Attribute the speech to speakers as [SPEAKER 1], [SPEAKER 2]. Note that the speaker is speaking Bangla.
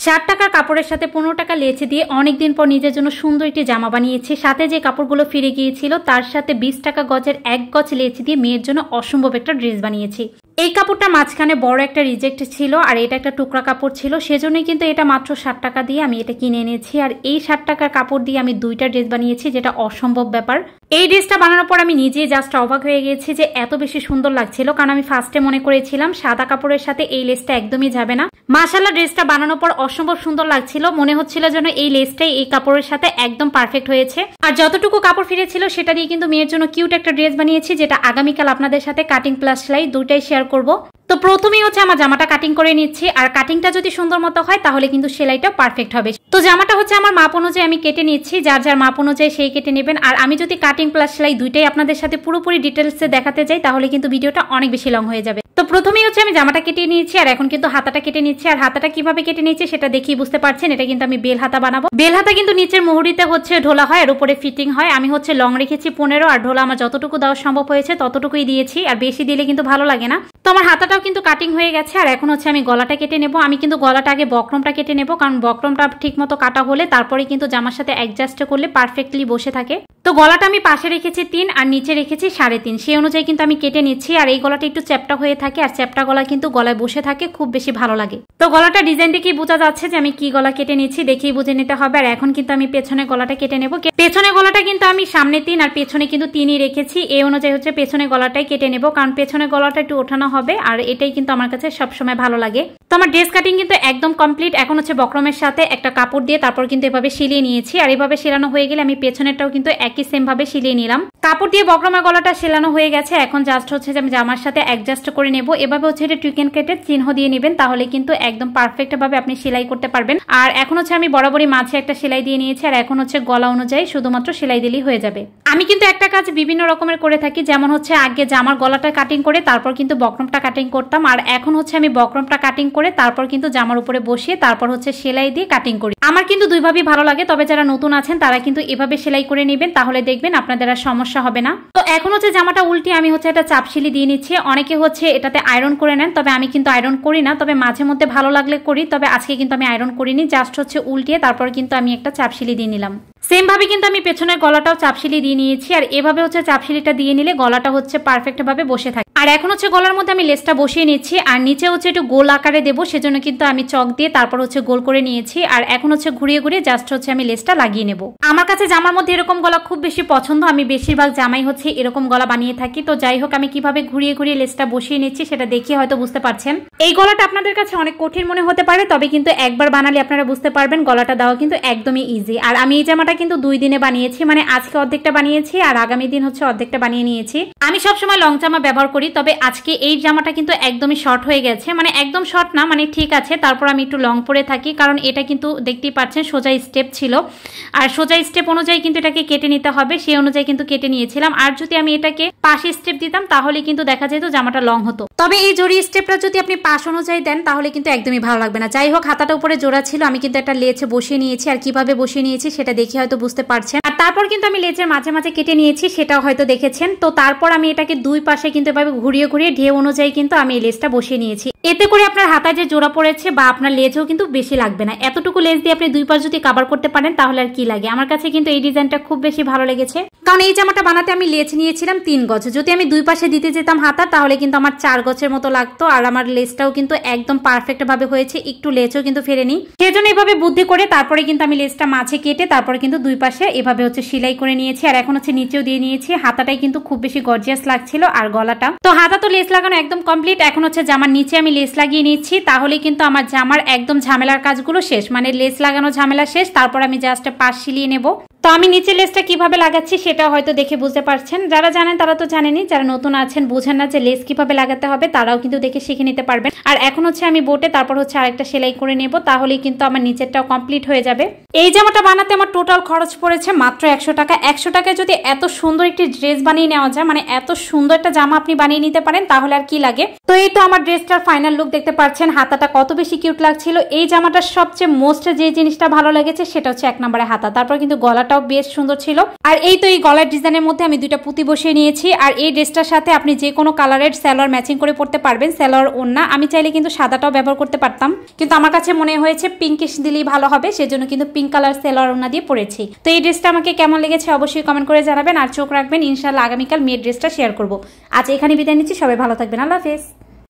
[SPEAKER 1] 60 টাকার কাপড়ের সাথে 15 টাকা লেচ দিয়ে অনেকদিন পর নিজের জন্য সুন্দর একটি জামা বানিয়েছি। সাথে যে কাপড়গুলো ফিরে গিয়েছিল তার সাথে 20 টাকা গজের এক গজ লেচ দিয়ে মেয়ের জন্য অসম্ভব একটা ড্রেস বানিয়েছি। এই কাপড়টা মাঝখানে বড় একটা রিজেক্ট ছিল আর এটা একটা টুকরা কাপড় ছিল, সেজন্যই কিন্তু এটা মাত্র 60 টাকা দিয়ে আমি এটা কিনে এনেছি। আর এই 60 টাকার কাপড় দিয়ে আমি দুইটা ড্রেস বানিয়েছি, যেটা অসম্ভব ব্যাপার। এই ড্রেসটা বানানোর পর আমি নিজেই জাস্ট অবাক হয়ে গেছি যে এত বেশি সুন্দর লাগছিল, কারণ আমি ফার্স্টে মনে করেছিলাম সাদা কাপড়ের সাথে এই লেসটা একদমই যাবে না। মাশাআল্লাহ, ড্রেসটা বানানোর পর অসম্ভব সুন্দর লাগছিল, মনে হচ্ছিল যেন এই লেসটাই এই কাপড়ের সাথে একদম পারফেক্ট হয়েছে। আর যতটুকু কাপড় ফিরেছিল সেটা দিয়ে কিন্তু মেয়ের জন্য কিউট একটা ড্রেস বানিয়েছি, যেটা আগামীকাল আপনাদের সাথে কাটিং প্লাস সেলাই দুটাই শেয়ার করব। তো প্রথমেই হচ্ছে আমার জামাটা কাটিং করে নিচ্ছি, আর কাটিংটা যদি সুন্দর মতো হয় তাহলে কিন্তু সেলাইটা পারফেক্ট হবে। তো জামাটা হচ্ছে আমার মাপ অনুযায়ী আমি কেটে নিচ্ছি, যার যার মাপ অনুযায়ী সেই কেটে নেবেন। আর আমি যদি কাটিং প্লাস সেলাই দুইটাই আপনাদের সাথে পুরোপুরি ডিটেলসে দেখাতে যাই তাহলে কিন্তু ভিডিওটা অনেক বেশি লং হয়ে যাবে। তো প্রথমেই হচ্ছে আমি জামাটা কেটে নিয়েছি, আর এখন কিন্তু হাতাটা কেটে নিচ্ছি। আর হাতাটা কিভাবে কেটে নিচ্ছি সেটা দেখি বুঝতে পারছেন, এটা কিন্তু আমি বেল হাতা বানাবো। বেল হাতা কিন্তু নিচের মুহুরিতে হচ্ছে ঢোলা হয় আর উপরে ফিটিং হয়। আমি হচ্ছে লং রেখেছি 15, আর ঢোলা আমার যতটুকু দেওয়া সম্ভব হয়েছে ততটুকুই দিয়েছি, আর বেশি দিলে কিন্তু ভালো লাগে না। তো আমার হাতাটাও কিন্তু কাটিং হয়ে গেছে, আর এখন হচ্ছে আমি গলাটা কেটে নেব। আমি কিন্তু গলাটা আগে বক্রমটা কেটে নেব, কারণ বক্রমটা ঠিক মতো কাটা হলে তারপরে কিন্তু জামার সাথে অ্যাডজাস্ট করলে পারফেক্টলি বসে থাকে। তো গলাটা আমি পাশে রেখেছি 3 আর নিচে রেখেছি 3.5, সেই অনুযায়ী কিন্তু আমি কেটে নিচ্ছি। আর এই গলাটা একটু চ্যাপটা হয়ে থাকে, আর চ্যাপটা গলা কিন্তু গলায় বসে থাকে, খুব বেশি ভালো লাগে। তো গলাটা ডিজাইন দেখেই বোঝা যাচ্ছে যে আমি কি গলা কেটে নিচ্ছি, দেখেই বুঝে নিতে হবে। আর এখন কিন্তু আমি পেছনে গলাটা কেটে নেব। পেছনে গলাটা কিন্তু আমি সামনে 3 আর পেছনে কিন্তু 3ই রেখেছি, এই অনুযায়ী হচ্ছে পেছনে গলাটাই কেটে নেব, কারণ পেছনে গলাটা একটু ওঠানো হবে, আর এটাই কিন্তু আমার কাছে সবসময় ভালো লাগে। তো আমার ড্রেস কাটিং কিন্তু একদম কমপ্লিট। এখন হচ্ছে বক্রমের সাথে একটা কাপড় দিয়ে তারপর কিন্তু এভাবে সিলিয়ে নিয়েছি, আর এভাবে সেলানো হয়ে গেলে আমি পেছনেরটাও কিন্তু একই সেম ভাবে সিলিয়ে নিলাম। কাপড় দিয়ে বক্রমের গলাটা সেলানো হয়ে গেছে, এখন জাস্ট হচ্ছে যে আমি জামার সাথে অ্যাডজাস্ট করে নেব। এভাবে হচ্ছে এটা টুইকেন কেটে চিহ্ন দিয়ে নেবেন, তাহলে কিন্তু একদম পারফেক্ট ভাবে আপনি সেলাই করতে পারবেন। আর এখন হচ্ছে আমি বরাবরই মাঝে একটা সেলাই দিয়ে নিয়েছি, আর এখন হচ্ছে গলা অনুযায়ী শুধুমাত্র সেলাই দিলেই হয়ে যাবে। আমি কিন্তু একটা কাজ বিভিন্ন রকমের করে থাকি, যেমন হচ্ছে আগে জামার গলাটা কাটিং করে তারপর কিন্তু বক্রমটা কাটিং করতাম, আর এখন হচ্ছে আমি বক্রমটা কাটিং করে তারপর কিন্তু জামার উপরে বসিয়ে তারপর হচ্ছে সেলাই দিয়ে কাটিং করি। আমার কিন্তু দুইভাবেই ভালো লাগে, তবে যারা নতুন আছেন তারা কিন্তু এভাবে সেলাই করে নেবেন, তাহলে দেখবেন আপনাদের আর সমস্যা হবে না। তো এখন হচ্ছে জামাটা উল্টিয়ে আমি হচ্ছে একটা চাপশিলি দিয়ে নিচ্ছি। অনেকে হচ্ছে এটাতে আয়রন করে নেন, তবে আমি কিন্তু আয়রন করি না, তবে মাঝে মধ্যে ভালো লাগলে করি। তবে আজকে কিন্তু আমি আয়রন করিনি, জাস্ট হচ্ছে উল্টিয়ে তারপর কিন্তু আমি একটা চাপশিলি দিয়ে নিলাম। সেম ভাবে কিন্তু আমি পেছনের গলাটাও চাপশিলি দিয়ে নিয়েছি, আর এভাবে হচ্ছে চাপশিলিটা দিয়ে নিলে গলাটা হচ্ছে পারফেক্ট ভাবে বসে থাকে। আর এখন হচ্ছে গলার মধ্যে আমি লেসটা বসিয়ে নিচ্ছি, আর নিচে হচ্ছে একটু গোল আকারে দেবো, সেজন্য কিন্তু আমি চক দিয়ে তারপর হচ্ছে গোল করে নিয়েছি। আর এখন হচ্ছে ঘুরিয়ে ঘুরিয়ে জাস্ট হচ্ছে আমি লেসটা লাগিয়ে নেব। আমার কাছে জামার মধ্যে এরকম গলা খুব বেশি পছন্দ, আমি বেশিরভাগ জামাই হচ্ছে এরকম গলা বানিয়ে থাকি। তো যাই হোক, আমি কিভাবে ঘুরিয়ে ঘুরিয়ে লেসটা বসিয়ে নিচ্ছি সেটা দেখিয়ে হয়তো বুঝতে পারছেন। এই গলাটা আপনাদের কাছে অনেক কঠিন মনে হতে পারে, তবে কিন্তু একবার বানালে আপনারা বুঝতে পারবেন গলাটা দেওয়া কিন্তু একদমই ইজি। আর আমি এই জামাটা কিন্তু 2 দিনে বানিয়েছি, মানে আজকে অর্ধেকটা বানিয়েছি আর আগামী দিন হচ্ছে অর্ধেকটা বানিয়ে নিয়েছি। আমি সবসময় লং জামা ব্যবহার করি, তবে আজকে এই জামাটা কিন্তু একদমই শর্ট হয়ে গেছে, মানে একদম শর্ট না, মানে ঠিক আছে, তারপর আমি একটু লং পরে থাকি, কারণ এটা কিন্তু দেখতেই পাচ্ছেন সোজা স্টেপ ছিল, আর সোজা স্টেপ অনুযায়ী কিন্তু এটাকে কেটে নিতে হবে, সেই অনুযায়ী কিন্তু কেটে নিয়েছিলাম। আর যদি আমি এটাকে পাশে স্টেপ দিতাম তাহলে কিন্তু দেখা যেত জামাটা লং হতো, তবে এই জড়ি স্টেপটা যদি আপনি পাশ অনুযায়ী দেন তাহলে কিন্তু একদমই ভালো লাগবে না। যাই হোক, হাতাটা উপরে জোড়া ছিল, আমি কিন্তু একটা লেচে বসিয়ে নিয়েছি, আর কিভাবে বসিয়ে নিয়েছি সেটা দেখে হয়তো বুঝতে পারছেন। আর তারপর কিন্তু আমি লেচের মাঝে মাঝে কেটে নিয়েছি, সেটাও হয়তো দেখেছেন। তো তারপর আমি এটাকে দুই পাশে কিন্তু এভাবে ঘুরিয়ে ঘুরিয়ে ঢেউ অনুযায়ী কিন্তু আমি এই লেসটা বসিয়ে নিয়েছি। এতে করে আপনার হাতায় যে জোড়া পড়েছে বা আপনার লেজও কিন্তু বেশি লাগবে না। এতটুকু লেজ দিয়ে আপনি দুই পাশ যদি কভার করতে পারেন তাহলে আর কি লাগে। আমার কাছে কিন্তু এই ডিজাইনটা খুব বেশি ভালো লেগেছে, কারণ এই জামাটা বানাতে আমি লেজ নিয়েছিলাম 3 গজ। যদি আমি দুই পাশে দিতে যেতাম হাতা তাহলে কিন্তু আমার 4 গজের মতো লাগতো, আর আমার লেজটাও কিন্তু একদম পারফেক্ট ভাবে হয়েছে, একটু লেজও কিন্তু ফেরেনি। সেজন্য এভাবে বুদ্ধি করে তারপরে কিন্তু আমি লেজটা মাঝে কেটে তারপরে কিন্তু দুই পাশে এভাবে হচ্ছে সেলাই করে নিয়েছি, আর এখন হচ্ছে নিচেও দিয়ে নিয়েছি। হাতাটাই কিন্তু খুব বেশি গর্জিয়াস লাগছিল, আর গলাটা তো হাতা তো লেস লাগানো একদম কমপ্লিট। এখন হচ্ছে জামার নিচে আমি লেস লাগিয়ে নিচ্ছি, তাহলে কিন্তু আমার জামার একদম ঝামেলার কাজগুলো শেষ, মানে লেস লাগানো ঝামেলা শেষ। তারপর আমি জাস্ট পাশ সিলিয়ে নেব। তো আমি নিচে লেসটা কিভাবে লাগাচ্ছি সেটা হয়তো দেখে বুঝতে পারছেন, যারা জানেন তারা তো জানেনই, যারা নতুন আছেন বুঝেন না যে লেস কিভাবে লাগাতে হবে তারাও কিন্তু দেখে শিখে নিতে পারবেন। আর এখন হচ্ছে আমি বোটে তারপর হচ্ছে আরেকটা সেলাই করে নেব, তাহলেই কিন্তু আমার নিচেরটাও কমপ্লিট হয়ে যাবে। এই জামাটা বানাতে আমার টোটাল খরচ পড়েছে মাত্র 100 টাকা। 100 টাকায় যদি এত সুন্দর একটি ড্রেস বানিয়ে নেওয়া যায়, মানে এত সুন্দর একটা জামা আপনি বানিয়ে নিতে পারেন, তাহলে আর কি লাগে। তো এই তো আমার ড্রেসটার ফাইনাল লুক দেখতে পাচ্ছেন, হাতাটা কত বেশি কিউট লাগছিল। এই জামাটার সবচেয়ে মোস্ট যে জিনিসটা ভালো লেগেছে সেটা হচ্ছে 1 নম্বরে হাতা, তারপর কিন্তু গলাটা গলাটাও বেশ সুন্দর ছিল। আর এই তো এই গলার ডিজাইনের মধ্যে আমি দুইটা পুঁতি বসিয়ে নিয়েছি। আর এই ড্রেসটার সাথে আপনি যে কোনো কালারের সালোয়ার ম্যাচিং করে পরতে পারবেন, সালোয়ার ওড়না। আমি চাইলে কিন্তু সাদাটাও ব্যবহার করতে পারতাম, কিন্তু আমার কাছে মনে হয়েছে পিঙ্কিশ দিলেই ভালো হবে, সেজন্য কিন্তু পিঙ্ক কালার সালোয়ার ওড়না দিয়ে পরেছি। তো এই ড্রেসটা আমাকে কেমন লেগেছে অবশ্যই কমেন্ট করে জানাবেন। আর চোখ রাখবেন, ইনশাআল্লাহ আগামীকাল মেয়ের ড্রেসটা শেয়ার করবো। আজ এখানে বিদায় নিচ্ছি, সবাই ভালো থাকবেন, আল্লাহ হাফেজ।